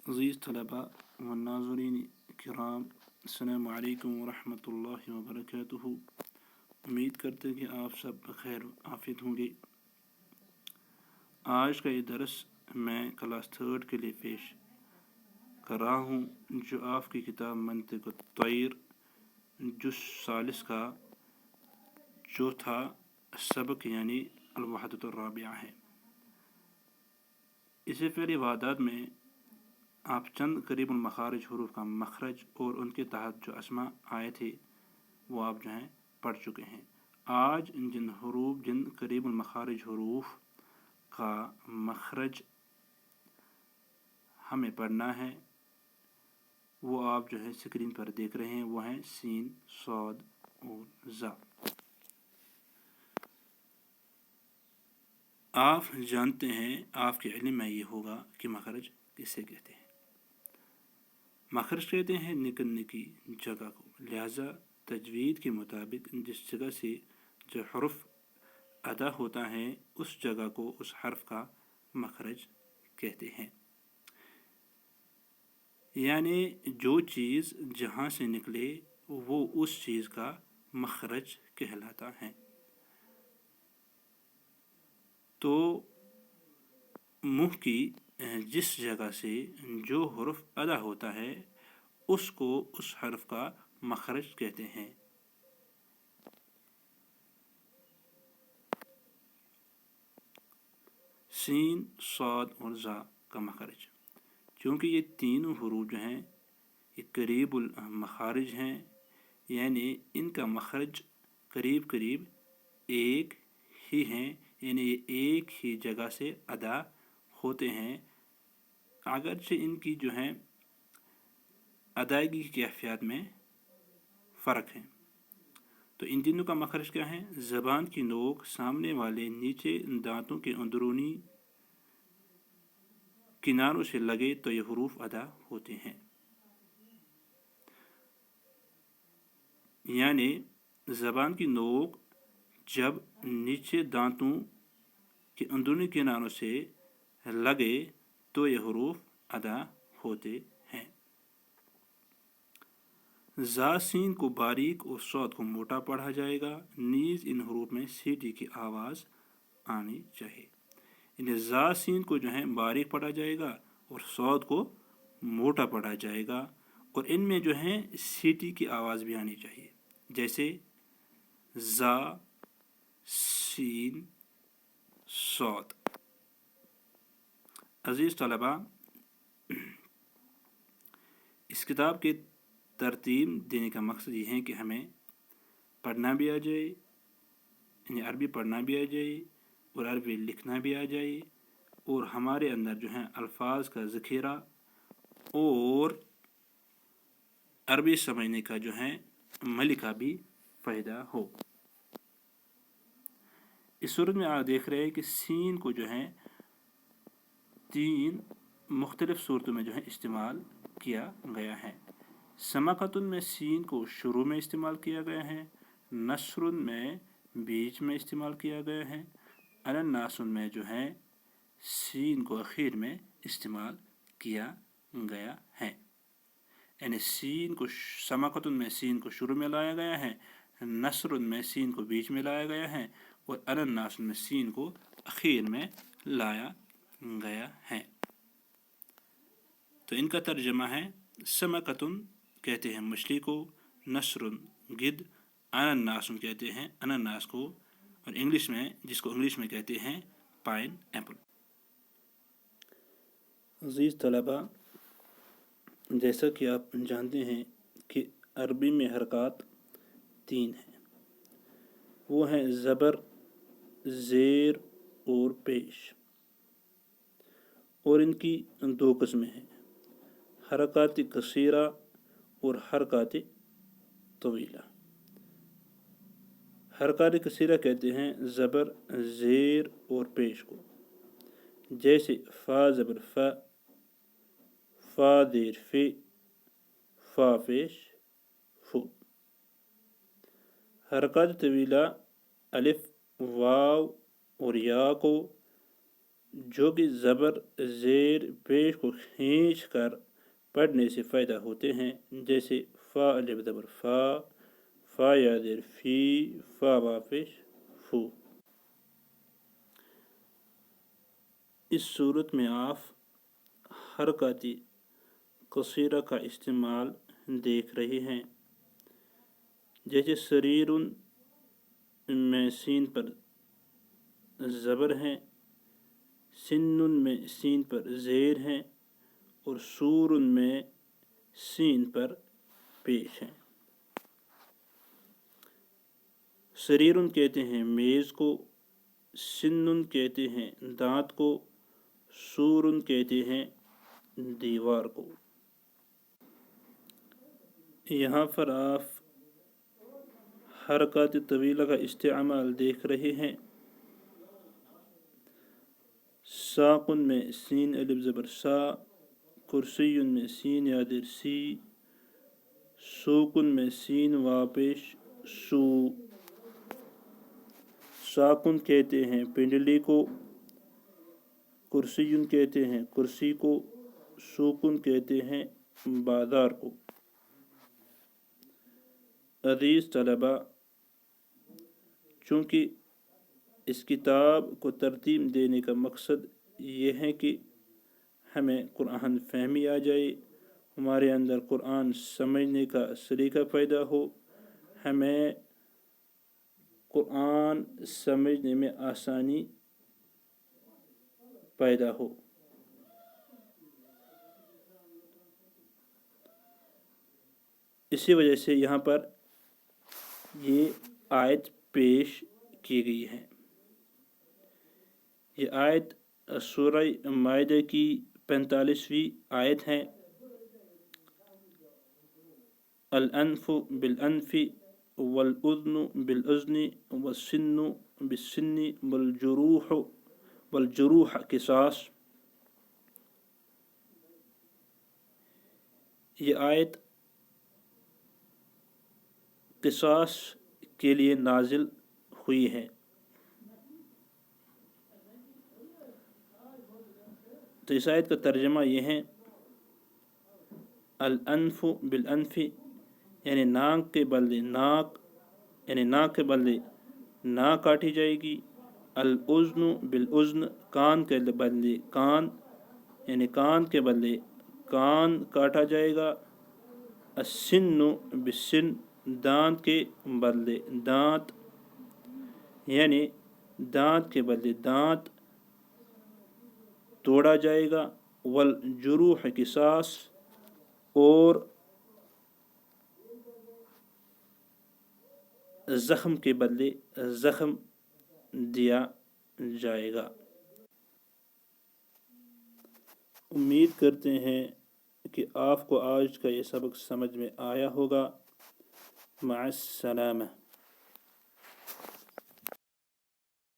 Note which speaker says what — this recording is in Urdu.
Speaker 1: عزیز طلباء و ناظرین کرام، السلام علیکم ورحمۃ اللہ وبرکاتہ۔ امید کرتے ہیں کہ آپ سب بخیر و عافیت ہوں گے۔ آج کا یہ درس میں کلاس 3 کے لیے پیش کر رہا ہوں، جو آپ کی کتاب منطق الطیر جز 40 کا چوتھا سبق یعنی الوحدۃ الرابعہ ہے۔ اس سے پہلے وحدات میں آپ چند قریب المخارج حروف کا مخرج اور ان کے تحت جو اسماء آئے تھے وہ آپ پڑھ چکے ہیں۔ آج جن قریب المخارج حروف کا مخرج ہمیں پڑھنا ہے وہ آپ سکرین پر دیکھ رہے ہیں، وہ ہیں سین، صاد اور زا۔ آپ جانتے ہیں، آپ کے علم میں یہ ہوگا کہ مخرج کسے کہتے ہیں۔ مخرج کہتے ہیں نکلنے کی جگہ کو، لہذا تجوید کے مطابق جس جگہ سے جو حرف ادا ہوتا ہے اس جگہ کو اس حرف کا مخرج کہتے ہیں۔ یعنی جو چیز جہاں سے نکلے وہ اس چیز کا مخرج کہلاتا ہے۔ تو منہ کی جس جگہ سے جو حرف ادا ہوتا ہے اس کو اس حرف کا مخرج کہتے ہیں۔ سین، صاد اور زا کا مخرج، چونکہ یہ تینوں حروف یہ قریب المخارج ہیں، یعنی ان کا مخرج قریب ایک ہی ہیں، یعنی یہ ایک ہی جگہ سے ادا ہوتے ہیں، اگرچہ ان کی ادائیگی کی کیفیت میں فرق ہے۔ تو ان تینوں کا مخرج کیا ہے؟ زبان کی نوک سامنے والے نیچے دانتوں کے اندرونی کناروں سے لگے تو یہ حروف ادا ہوتے ہیں۔ یعنی زبان کی نوک جب نیچے دانتوں کے اندرونی کناروں سے لگے تو یہ حروف ادا ہوتے ہیں۔ زا سین کو باریک اور صاد کو موٹا پڑھا جائے گا، نیز ان حروف میں سیٹی کی آواز آنی چاہیے۔ یعنی زا سین کو باریک پڑھا جائے گا اور صاد کو موٹا پڑھا جائے گا، اور ان میں سیٹی کی آواز بھی آنی چاہیے، جیسے زا، سین، صاد۔ عزیز طلباء، اس کتاب کے ترتیب دینے کا مقصد یہ ہے کہ ہمیں پڑھنا بھی آ جائے، یعنی عربی پڑھنا بھی آ جائے اور عربی لکھنا بھی آ جائے، اور ہمارے اندر الفاظ کا ذخیرہ اور عربی سمجھنے کا ملکہ بھی پیدا ہو۔ اس صورت میں آپ دیکھ رہے ہیں کہ سین کو 3 مختلف صورتوں میں استعمال کیا گیا ہے۔ سماقتن میں سین کو شروع میں استعمال کیا گیا ہے، نثر میں بیچ میں استعمال کیا گیا ہے، الناس میں سین کو اخیر میں استعمال کیا گیا ہے۔ یعنی سماقتن میں سین کو شروع میں لایا گیا ہے، نثر میں سین کو بیچ میں لایا گیا ہے، اور الناس میں سین کو اخیر میں لایا گیا ہے۔ تو ان کا ترجمہ ہے، سماقتن کہتے ہیں مچھلی کو، نثر گدھ، الناس کہتے ہیں انناس کو، اور جس کو انگلش میں کہتے ہیں پائن ایپل۔ عزیز طلباء، جیسا کہ آپ جانتے ہیں کہ عربی میں حرکات 3 ہیں، وہ ہیں زبر، زیر اور پیش، اور ان کی 2 قسمیں ہیں، حرکات قصیرہ اور حرکات طویلہ۔ حرکات قصیرہ کہتے ہیں زبر، زیر اور پیش کو، جیسے فا زبر فا، فا زیر فی، فا پیش فو۔ حرکات طویلہ الف، واو اور یا کو، جو کہ زبر زیر پیش کو کھینچ کر پڑھنے سے پیدا ہوتے ہیں، جیسے فا الف زبر فا، فا یا زیر فی، فا واپش فو۔ اس صورت میں آپ حرکات قصیرہ کا استعمال دیکھ رہے ہیں، جیسے سریر میں سین پر زبر ہیں، سن میں سین پر زیر ہیں، اور سور میں سین پر پیش ہیں۔ سریر کہتے ہیں میز کو، سن کہتے ہیں دانت کو، سور کہتے ہیں دیوار کو۔ یہاں پر آپ حرکات طویلہ کا استعمال دیکھ رہے ہیں۔ ساقن میں سین الف زبر سا، کرسی میں سین یا زیر سی، سوکن میں سین واپش سو۔ ساکن کہتے ہیں پنڈلی کو، کرسی کہتے ہیں کرسی کو، سوکن کہتے ہیں بازار کو۔ عزیز طلبہ، چونکہ اس کتاب کو ترتیب دینے کا مقصد یہ ہے کہ ہمیں قرآن فہمی آ جائے، ہمارے اندر قرآن سمجھنے کا سلیقہ پیدا ہو، ہمیں قرآن سمجھنے میں آسانی پیدا ہو۔ اسی وجہ سے یہاں پر یہ آیت پیش کی گئی ہے۔ یہ آیت سورہ مائدہ کی 45ویں آیت ہے۔ الانف بالانف والاذن بالاذن والسن بالسن والجروح قصاص۔ یہ آیت قصاص کے لیے نازل ہوئی ہے۔ تو اس آیت کا ترجمہ یہ ہے، الانف بالانف یعنی ناک کے بدلے ناک، یعنی ناک کے بدلے ناک کاٹی جائے گی۔ الاذن بالاذن کان کے بدلے کان، یعنی کان کے بدلے کان کاٹا جائے گا۔ السن بالسن دانت کے بدلے دانت، یعنی دانت کے بدلے دانت توڑا جائے گا۔ والجروح قصاص اور زخم کے بدلے زخم دیا جائے گا۔ امید کرتے ہیں کہ آپ کو آج کا یہ سبق سمجھ میں آیا ہوگا۔ مع السلامہ۔